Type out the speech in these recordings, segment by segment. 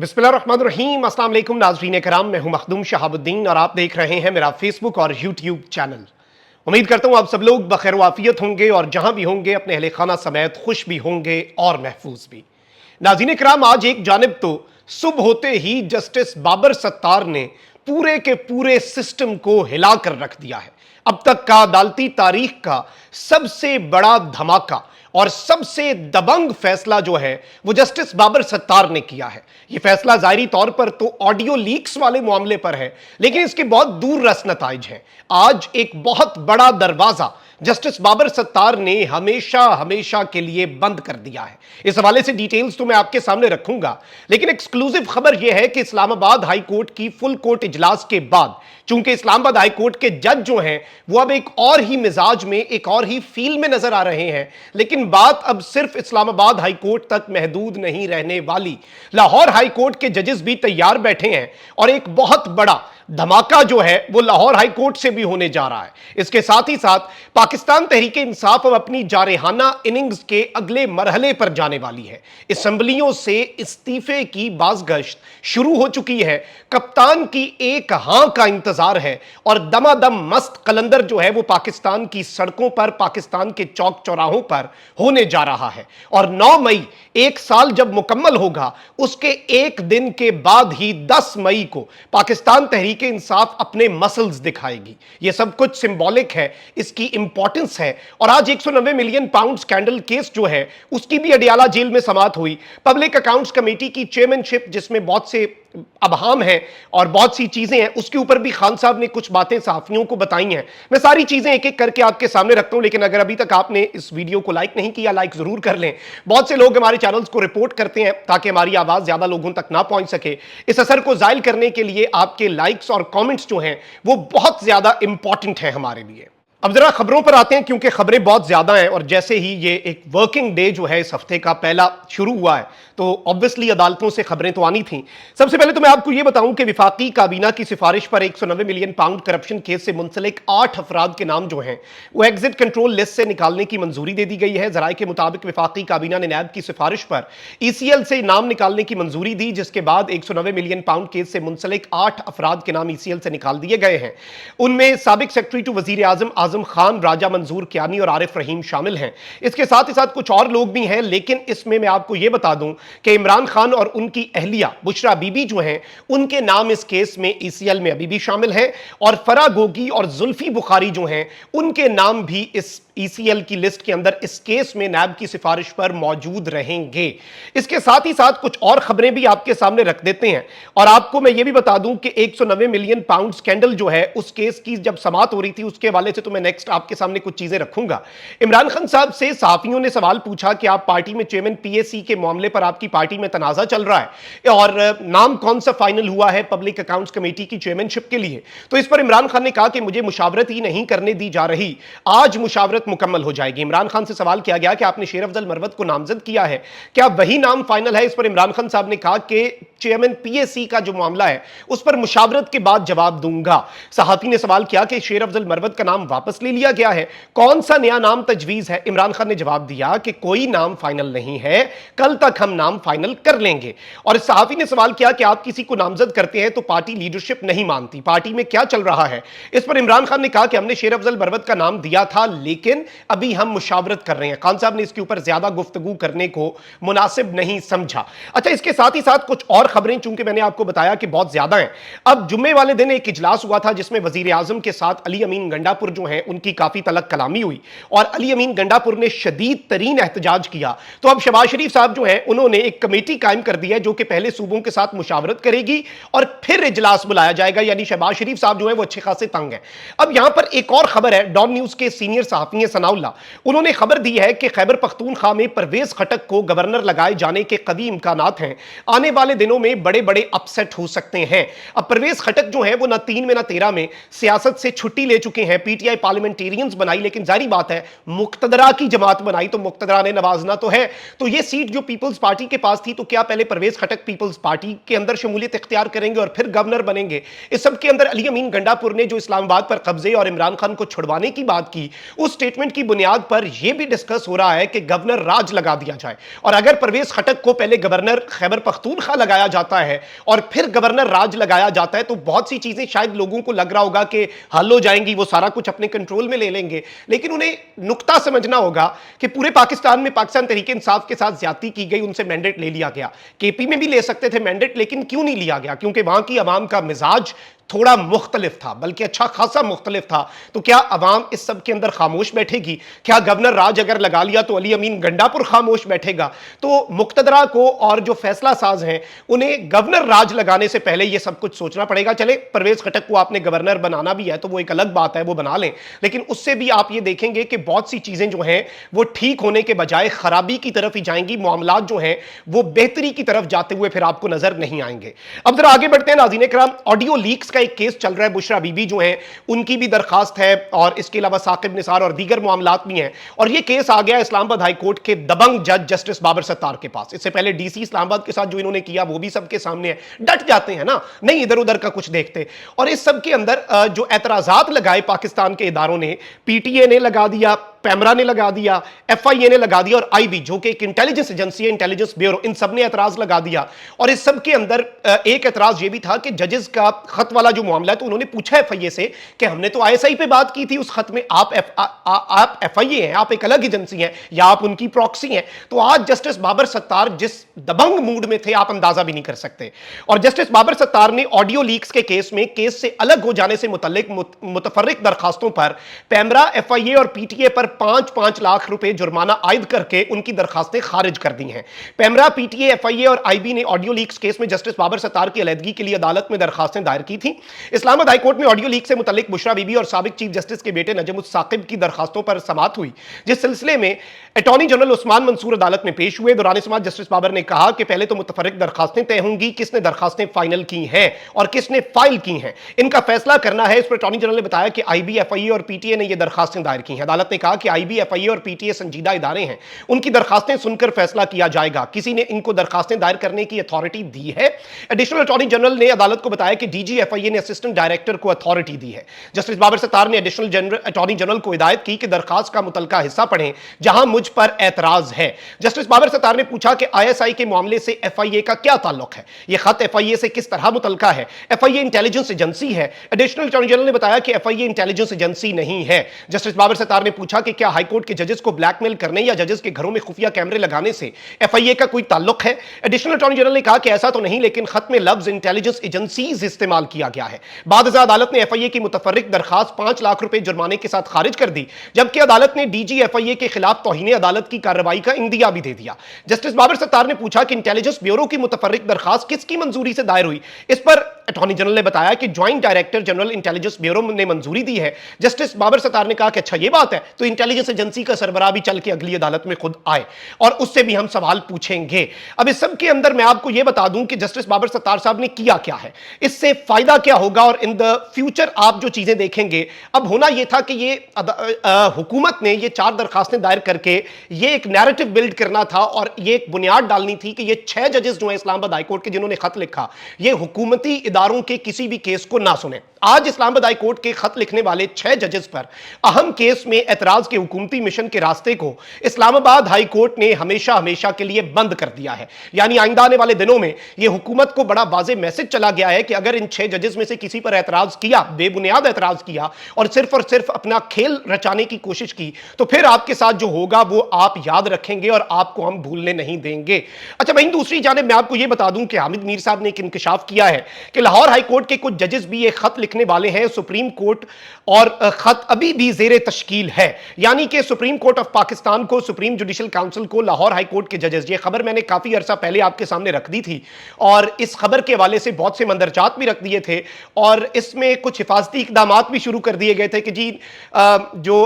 बिस्मिल्लाहिर्रहमानिर्रहीम, अस्सलाम वालेकुम नाज़रीन कराम। मैं हूं मखदूम शहाबुद्दीन और आप देख रहे हैं मेरा फेसबुक और यूट्यूब चैनल। उम्मीद करता हूं आप सब लोग बखैर वाफियत होंगे और जहां भी होंगे अपने अहले खाना समेत खुश भी होंगे और महफूज भी। नाज़रीन कराम, आज एक जानिब तो सुबह होते ही जस्टिस बाबर सत्तार ने पूरे के पूरे सिस्टम को हिलाकर रख दिया है। अब तक का अदालती तारीख का सबसे बड़ा धमाका और सबसे दबंग फैसला जो है वो जस्टिस बाबर सत्तार ने किया है। यह फैसला जाहिरी तौर पर तो ऑडियो लीक्स वाले मामले पर है, लेकिन इसके बहुत दूर रस नताइज हैं। आज एक बहुत बड़ा दरवाजा जस्टिस बाबर सत्तार ने हमेशा हमेशा के लिए बंद कर दिया है। इस हवाले से डिटेल्स तो मैं आपके सामने रखूंगा, लेकिन एक्सक्लूसिव खबर यह है कि इस्लामाबाद हाई कोर्ट की फुल कोर्ट इजलास के बाद, चूंकि इस्लामाबाद हाई कोर्ट के जज जो हैं वो अब एक और ही मिजाज में, एक और ही फील में नजर आ रहे हैं। लेकिन बात अब सिर्फ इस्लामाबाद हाई कोर्ट तक महदूद नहीं रहने वाली। लाहौर हाई कोर्ट के जजेस भी तैयार बैठे हैं और एक बहुत बड़ा धमाका जो है वो लाहौर हाई कोर्ट से भी होने जा रहा है। इसके साथ ही साथ पाकिस्तान तहरीके इंसाफ अब अपनी जारहाना इनिंग्स के अगले मरहले पर जाने वाली है। असम्बलियों से इस्तीफे की बाज़गश्त शुरू हो चुकी है। कप्तान की एक हां का इंतजार है और दमादम मस्त कलंदर जो है वो पाकिस्तान की सड़कों पर, पाकिस्तान के चौक चौराहों पर होने जा रहा है। और 9 मई, एक साल जब मुकम्मल होगा, उसके एक दिन के बाद ही 10 मई को पाकिस्तान तहरीक के इंसाफ अपने मसल्स दिखाएगी। यह सब कुछ सिंबॉलिक है, इसकी इंपॉर्टेंस है। और आज 190 मिलियन पाउंड स्कैंडल केस जो है उसकी भी अडियाला जेल में समाप्त हुई। पब्लिक अकाउंट्स कमेटी की चेयरमैनशिप, जिसमें बहुत से अबहाम है और बहुत सी चीजें हैं, उसके ऊपर भी खान साहब ने कुछ बातें सहाफियों को बताई हैं। मैं सारी चीजें एक एक करके आपके सामने रखता हूं, लेकिन अगर अभी तक आपने इस वीडियो को लाइक नहीं किया, लाइक जरूर कर लें। बहुत से लोग हमारे चैनल्स को रिपोर्ट करते हैं ताकि हमारी आवाज ज्यादा लोगों तक ना पहुंच सके। इस असर को जायल करने के लिए आपके लाइक्स और कॉमेंट्स जो हैं वो बहुत ज्यादा इंपॉर्टेंट है हमारे लिए। अब जरा खबरों पर आते हैं, क्योंकि खबरें बहुत ज्यादा हैं और जैसे ही ये एक वर्किंग डे जो है इस हफ्ते का पहला शुरू हुआ है तो ऑब्वियसली अदालतों से खबरें तो आनी थी। सबसे पहले तो मैं आपको यह बताऊं कि विफाकी काबीना की सिफारिश पर 190 मिलियन पाउंड करप्शन केस से मुंसलिक 8 अफराद के नाम जो हैं वो एग्जिट कंट्रोल लिस्ट से निकालने की मंजूरी दे दी गई है। जराये के मुताबिक विफाकी काबीना ने नैब की सिफारिश पर ईसीएल से नाम निकालने की मंजूरी दी, जिसके बाद 190 मिलियन पाउंड केस से मुंसलिक 8 अफराद के नाम ईसीएल से निकाल दिए गए हैं। उनमें साबिक सेक्रेटरी टू वजीर आजम आजम खान, राजा मंजूर कियानी और आरिफ रहीम शामिल हैं। इसके साथ ही साथ कुछ और लोग भी हैं, लेकिन इसमें मैं आपको यह बता दूं कि इमरान खान और उनकी अहलिया बुशरा बीबी जो हैं उनके नाम इस केस में ईसीएल में अभी भी शामिल हैं और फरा गोगी और जुल्फी बुखारी जो हैं उनके नाम भी इस ईसीएल की लिस्ट के अंदर इस केस में नैब की सिफारिश पर मौजूद रहेंगे। इसके साथ ही साथ कुछ और खबरें भी आपके सामने रख देते हैं और आपको मैं यह भी बता दूं कि 190 मिलियन पाउंड स्कैंडल जो है उस केस की जब समाप्त हो रही थी उसके हवाले से तो मैं नेक्स्ट आपके सामने कुछ चीजें रखूंगा। इमरान खान साहब से सहाफियों ने सवाल पूछा कि आप पार्टी में चेयरमैन पीएसी के मामले पर आपकी पार्टी में तनाजा चल रहा है और नाम कौन सा फाइनल हुआ है पब्लिक अकाउंट्स कमेटी की चेयरमैनशिप के लिए, तो इस पर इमरान खान ने कहा कि मुझे मुशावरत ही नहीं करने दी जा रही, आज मुशावरत मुकम्मल हो जाएगी। इमरान खान से सवाल किया गया कि आपने शेर अफजल मरवत को नामजद किया है, क्या वही नाम फाइनल है? इस पर इमरान खान साहब ने कहा कि चेयरमैन पीएसी का जो मामला है उस पर मुशावरत के बाद जवाब दूंगा। सहाफी ने सवाल किया कि शेर अफजल मरवत का नाम वापस ले लिया गया है, कौन सा नया नाम तजवीज है? इमरान खान ने जवाब दिया कि कोई नाम फाइनल नहीं है, कल तक हम नाम फाइनल कर लेंगे। और इस सहाफी ने सवाल किया कि आप किसी को नामजद करते हैं तो पार्टी लीडरशिप नहीं मानती, पार्टी में क्या चल रहा है? इस पर इमरान खान ने कहा कि हमने शेर अफजल मरवत का नाम दिया था, लेकिन अभी हम मुशावरत कर रहे हैं। खान साहब ने इसके ऊपर ज्यादा गुफ्तगू करने को मुनासिब नहीं समझा। अच्छा, इसके साथ ही साथ कुछ और खबरें, चूंकि मैंने आपको बताया कि बहुत ज्यादा हैं। अब जुम्मे वाले दिन एक इजलास हुआ था जिसमें वजीर आजम के साथ अली अमीन गंडापुर जो हैं उनकी काफी तलक कलामी हुई और अली अमीन गंडापुर ने शदीद तरीन एहतजाज किया। तो अब शहबाज शरीफ साहब जो हैं उन्होंने एक कमेटी कायम कर दी है जो कि पहले सूबों के साथ मुशावरत करेगी और फिर इजलास बुलाया जाएगा। यानी शहबाज शरीफ साहब जो है वो अच्छे खासे तंग है। अब यहां पर एक और खबर है, डॉन न्यूज के सीनियर सहाफी सनाउल्लाह, उन्होंने खबर दी है कि खैबर पख्तूनख्वा में परवेज खटक को गवर्नर लगाए जाने के कभी इम्कानात हैं, आने वाले दिनों में बड़े बड़े अपसेट हो सकते हैं। अब परवेज खटक जो है वो ना 3 में ना 13 में सियासत से छुट्टी ले चुके हैं। पीटीआई पार्लियामेंटेरियंस बनाई, लेकिन जारी बात है मुक्तदरा की जमात बनाई तो मुक्तदरा ने नवाजना तो है। तो ये सीट जो पीपल्स पार्टी के पास थी, तो क्या पहले परवेज खटक पीपल्स पार्टी के अंदर शमूलियत इख्तियार करेंगे और फिर गवर्नर बनेंगे? इस सब के अंदर अली अमीन गंडापुर ने जो इस्लामाबाद पर कब्जे और इमरान खान को छुड़वाने की बात की, उस स्टेटमेंट की बुनियाद पर यह भी डिस्कस हो रहा है कि गवर्नर राज लगा दिया जाए और अगर परवेज खटक को पहले गवर्नर खैबर पख्तूनख्वा लगाया जाता है और फिर गवर्नर राज लगाया जाता है, तो बहुत सी चीजें शायद लोगों को लग रहा होगा कि हल हो जाएंगी, वो सारा कुछ अपने कंट्रोल में ले लेंगे। लेकिन उन्हें नुक्ता समझना होगा कि पूरे पाकिस्तान में पाकिस्तान तहरीक इंसाफ के साथ ज्यादती की गई, उनसे मैंडेट ले लिया गया। केपी में भी ले सकते थे मैंडेट, लेकिन क्यों नहीं लिया गया? क्योंकि वहां की आवाम का मिजाज थोड़ा मुख्तलिफ था, बल्कि अच्छा खासा मुख्तलिफ था। तो क्या अवाम इस सब के अंदर खामोश बैठेगी? क्या गवर्नर राज अगर लगा लिया तो अली अमीन गंडापुर खामोश बैठेगा? तो मुक्तदरा को और जो फैसला साज हैं उन्हें गवर्नर राज लगाने से पहले यह सब कुछ सोचना पड़ेगा। चले, परवेज खटक को आपने गवर्नर बनाना भी है तो वो एक अलग बात है, वो बना लें, लेकिन उससे भी आप ये देखेंगे कि बहुत सी चीजें जो हैं वो ठीक होने के बजाय खराबी की तरफ ही जाएंगी। मामलात जो हैं वो बेहतरी की तरफ जाते हुए फिर आपको नजर नहीं आएंगे। अब जरा आगे बढ़ते हैं नाज़रीन इकराम। ऑडियो लीक्स एक केस चल रहा है, बुशरा बीबी जो है उनकी भी दरखास्त है और इसके अलावा साकिब निसार और दीगर मामलात भी हैं। और यह केस आ गया इस्लामाबाद हाई कोर्ट के दबंग जज जस्टिस बाबर सत्तार के पास। इससे पहले डीसी इस्लामाबाद के साथ जो इन्होंने किया वो भी सबके सामने है। डट जाते हैं ना, नहीं इधर उधर का कुछ देखते। और इस सब के अंदर जो एतराजात लगाए पाकिस्तान के इदारों ने, पीटीए ने लगा दिया, पैमरा ने लगा दिया, एफआईए ने लगा दिया और आईबी जो कि एक इंटेलिजेंस एजेंसी है, इंटेलिजेंस ब्यूरो, इन सब ने एतराज लगा दिया। और इस सब के अंदर एक एतराज यह भी था कि जजेस का खत वाला जो मामला है, तो उन्होंने पूछा एफआईए से कि हमने तो आईएसआई पे बात की थी, उस खत में आप एफआईए हैं, आप एक अलग एजेंसी हैं या आप उनकी प्रॉक्सी हैं। तो आज जस्टिस बाबर सत्तार जिस दबंग मूड में थे आप अंदाजा भी नहीं कर सकते। और जस्टिस बाबर सत्तार ने ऑडियो लीक्स के केस में केस से अलग हो जाने से मुतल्लिक मुतफर्रिक दरखास्तों पर पैमरा, एफआईए और पीटीए पर 5-5 लाख रुपए जुर्माना आयद करके उनकी दरखास्तें खारिज कर दी हैं। पैमरा, पीटीए, एफआईए और आईबी ने ऑडियो लीक्स केस में जस्टिस बाबर सत्तार की अलहदगी के लिए अदालत में दरखास्तें दायर की थी। इस्लामाबाद हाई कोर्ट में ऑडियो लीक से मुतल्लिक बुशरा बीबी और साबिक चीफ जस्टिस के बेटे नजमुस साकिब की दरखास्तों पर समाअत हुई, जिस सिलसिले में अटॉर्नी जनरल उस्मान मंसूर अदालत में पेश हुए। दौरान समाअत जस्टिस बाबर ने कहा कि पहले तो मुतफर्रिक दरखास्तें तय होंगी, किसने दरखास्तें फाइनल की हैं और किसने फाइल की हैं, इनका फैसला करना है। इस पर अटॉर्नी जनरल ने बताया कि आईबी, एफआईए और पीटीए ने यह दरखास्तें दायर की हैं। अदालत ने कहा कि आईबी, एफआईए और पीटीए संजीदा इदारे हैं, उनकी दरखास्तें सुनकर फैसला किया जाएगा। किसी ने इनको दरखास्तें दायर करने की अथॉरिटी दी है? एडिशनल अटॉर्नी जनरल ने अदालत को बताया कि डीजी एफआईए ने असिस्टेंट डायरेक्टर को अथॉरिटी दी है। जस्टिस बाबर सत्तार ने एडिशनल अटॉर्नी जनरल को हिदायत की कि दरखास्त का मुतलका हिस्सा पढ़ें जहां मुझ पर एतराज है। जस्टिस बाबर सत्तार ने पूछा कि आईएसआई के मामले से एफआईए का क्या ताल्लुक है, यह खत एफआईए से किस तरह मुतलका है? एफआईए इंटेलिजेंस एजेंसी है। एडिशनल अटॉर्नी जनरल ने बताया कि एफआईए इंटेलिजेंस एजेंसी नहीं है। जस्टिस बाबर सत्तार ने पूछा कि क्या हाईकोर्ट के जजेस को ब्लैकमेल करने या जजेस के घरों में खुफिया कैमरे लगाने से एफआईए का कोई ताल्लुक है? एडिशनल अटॉर्नी जनरल ने कहा कि ऐसा तो नहीं, लेकिन खत में लफ्ज इंटेलिजेंस एजेंसीज इस्तेमाल किया गया है। बाद अदालत ने एफआईए की मुतफर्रिक दरखास्त 5 लाख रुपए जुर्माने के साथ खारिज कर दी, जबकि अदालत ने डीजी एफआईए के खिलाफ तौहीन अदालत की कार्रवाई का इंदिया भी दे दिया। जस्टिस बाबर सत्तार ने पूछा कि इंटेलिजेंस ब्यूरो की मुतफर्रिक दरखास्त किसकी मंजूरी से दायर हुई? इस पर अटॉर्नी जनरल ने बताया कि joint director general intelligence bureau ने मंजूरी दी है। जस्टिस बाबर सत्तार ने कहा कि अच्छा यह बात है, तो इंटेलिजेंस एजेंसी का सरबराह भी चल के अगली अदालत में खुद आए और उससे भी हम सवाल पूछेंगे। अब इस सब के अंदर मैं आपको यह बता दूं कि जस्टिस बाबर सत्तार साहब ने किया क्या है, इससे फायदा क्या होगा और इन द फ्यूचर आप जो चीजें देखेंगे। अब होना यह था कि ये हुकूमत ने ये 4 दरखास्तें दायर करके ये एक नैरेटिव बिल्ड करना था और ये एक बुनियाद डालनी थी कि ये 6 जजेस जो हैं इस्लामाबाद हाईकोर्ट के, जिन्होंने खत लिखा, ये हुकूमती इदारों के किसी भी केस को ना सुने। आज इस्लामाबाद हाईकोर्ट के खत लिखने वाले 6 जजेस पर अहम केस में एतराज के हुकूमती मिशन के रास्ते को इस्लामाबाद हाईकोर्ट ने हमेशा हमेशा के लिए बंद कर दिया है। यानी आइंदा आने वाले दिनों में यह हुकूमत को बड़ा वाज़ेह मैसेज चला गया है कि अगर इन 6 जजेस में से किसी पर एतराज किया, बेबुनियाद एतराज किया और सिर्फ अपना खेल रचाने की कोशिश की, तो फिर आपके साथ जो होगा वो आप याद रखेंगे और आपको हम भूलने नहीं देंगे। अच्छा, वहीं दूसरी जानिब मैं आपको यह बता दूं कि हामिद मीर साहब ने एक इंकशाफ किया है कि लाहौर हाईकोर्ट के कुछ जजेस भी ये खत लिखने वाले हैं सुप्रीम कोर्ट, और खत अभी भी जेरे तश्कील है। यानी कि सुप्रीम कोर्ट ऑफ पाकिस्तान को, सुप्रीम जुडिशल काउंसिल को लाहौर हाईकोर्ट के जजेस, ये खबर मैंने काफी अरसा पहले आपके सामने रख दी थी और इस खबर के हवाले से बहुत से मंदरजात भी रख दिए थे और इसमें कुछ हिफाजती इकदाम भी शुरू कर दिए गए थे कि जी जो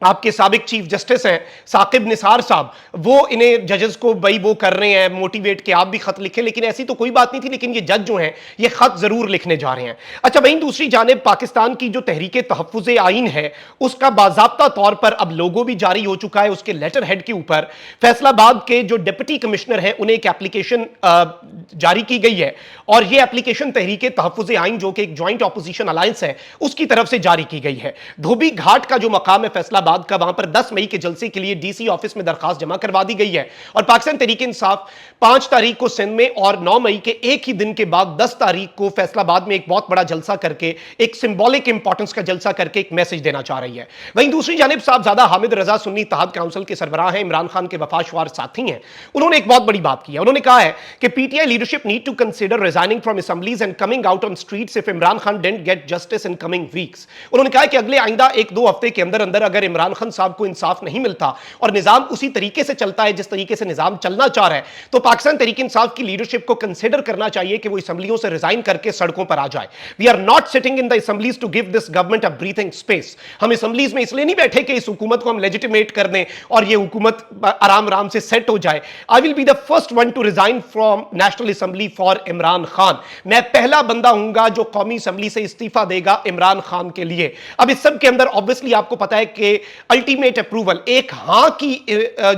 आपके साबिक चीफ जस्टिस हैं साकिब निसार साहब, वो इन्हें जजेस को भाई वो कर रहे हैं मोटिवेट कि आप भी खत लिखें, लेकिन ऐसी तो कोई बात नहीं थी। लेकिन ये जज जो हैं ये खत जरूर लिखने जा रहे हैं। अच्छा, वहीं दूसरी जानिब पाकिस्तान की जो तहरीके तहफ़्फ़ुज़े आइन है उसका बाज़ाब्ता तौर पर अब लोगो भी जारी हो चुका है। उसके लेटर हेड के ऊपर फैसलाबाद के जो डिप्टी कमिश्नर हैं उन्हें एक एप्लीकेशन जारी की गई है और यह एप्लीकेशन तहरीके तहफ़्फ़ुज़े आइन जो कि एक ज्वाइंट ऑपोजिशन अलायंस है उसकी तरफ से जारी की गई है। धोबी घाट का जो मकाम है फैसलाबाद फैसलाबाद का, वहां पर 10 मई के जलसे के लिए डीसी ऑफिस में दरखास्त जमा करवा दी गई है। और पाकिस्तान तहरीक इंसाफ 5 तारीख को सिंध में और 9 मई के एक ही दिन के बाद 10 तारीख को फैसलाबाद में एक बहुत बड़ा जलसा करके, एक सिंबॉलिक इंपॉर्टेंस का जलसा करके एक मैसेज देना चाह रही है। वहीं दूसरी जानिब साहबजादा हामिद रजा सुन्नी इत्तेहाद काउंसिल के सरबराह हैं, इमरान खान के वफाशवार साथी हैं। उन्होंने एक बहुत बड़ी बात की है। उन्होंने कहा है कि PTI leadership need to consider resigning from assemblies and coming out on streets if Imran Khan didn't get justice in coming weeks. उन्होंने कहा कि अगले आइंदा 1-2 हफ्ते के अंदर अंदर अगर इमरान खान साहब को इंसाफ नहीं मिलता और निजाम उसी तरीके से चलता है जिस तरीके से निजाम चलना चाह रहा है, तो पाकिस्तान तहरीक इंसाफ की लीडरशिप को कंसीडर करना चाहिए कि वो असेंबलियों से रिजाइन करके सड़कों पर आ जाए। We are not sitting in the assemblies to give this government a breathing space. हम असेंबलीज में इसलिए नहीं बैठे कि इस हुकूमत को हम लेजिटिमेट कर दें और ये हुकूमत आराम आराम से सेट हो जाए। I will be the first one two resign from national assembly for Imran Khan. मैं पहला बंदा हूंगा जो कौमी असेंबली से इस्तीफा देगा इमरान खान के लिए। अब इस सब के अंदर ऑब्वियसली आपको पता है कि अल्टीमेट अप्रूवल, एक हां की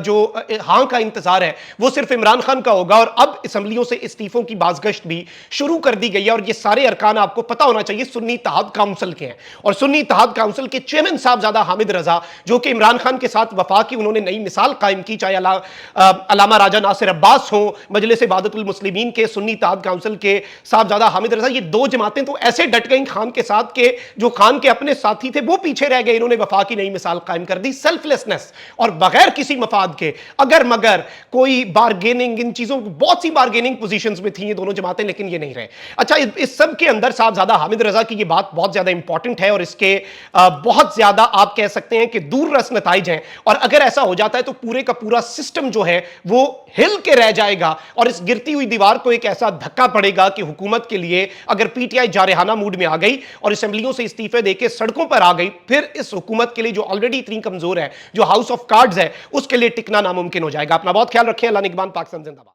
जो हां का इंतजार है वो सिर्फ इमरान खान का होगा। और अब असेंबलियों से इस्तीफों की बाज़गश्त भी शुरू कर दी गई है। और ये सारे अरकान आपको पता होना चाहिए सुन्नी इत्तेहाद काउंसिल के हैं। और सुन्नी इत्तेहाद काउंसिल के चेयरमैन साहबजादा हामिद रजा, जो कि इमरान खान के साथ वफा की उन्होंने नई मिसाल कायम की, चाहे अलामा राजा नासिर अब्बास हो, मजलिस इबादतुल मुस्लिमीन के सुन्नी इत्तेहाद काउंसिल के साहबजादा हामिद रजा, ये दो जमातें तो ऐसे डट गई खान के साथ के जो खान के अपने साथी थे वो पीछे रह गए। इन्होंने वफा की नई मिसाल कायम कर दी, सेल्फलेसनेस और बगैर किसी मफाद के, अगर मगर कोई बार्गेनिंग, इन चीजों बहुत सी बार्गेनिंग पोजीशंस में थी ये दोनों जमातें, लेकिन ये नहीं रहे। अच्छा, इस सब के अंदर साहबजादा हामिद रजा की ये बात बहुत ज्यादा इंपॉर्टेंट है और इसके बहुत ज्यादा आप कह सकते हैं कि दूर रस नताइज हैं। और अगर ऐसा हो जाता है तो पूरे का पूरा सिस्टम जो है वो हिल के रह जाएगा और इस गिरती हुई दीवार को एक ऐसा धक्का पड़ेगा कि हुकूमत के लिए अगर पीटीआई जारहाना मूड में आ गई और असेंबलियों से इस्तीफे देके सड़कों पर आ गई, फिर इस हुकूमत के लिए जो ऑलरेडी इतनी कमजोर है, जो हाउस ऑफ कार्ड्स है, उसके लिए टिकना नामुमकिन हो जाएगा। अपना बहुत ख्याल रखें। अल्लाह निगहबान। पाकिस्तान जिंदाबाद।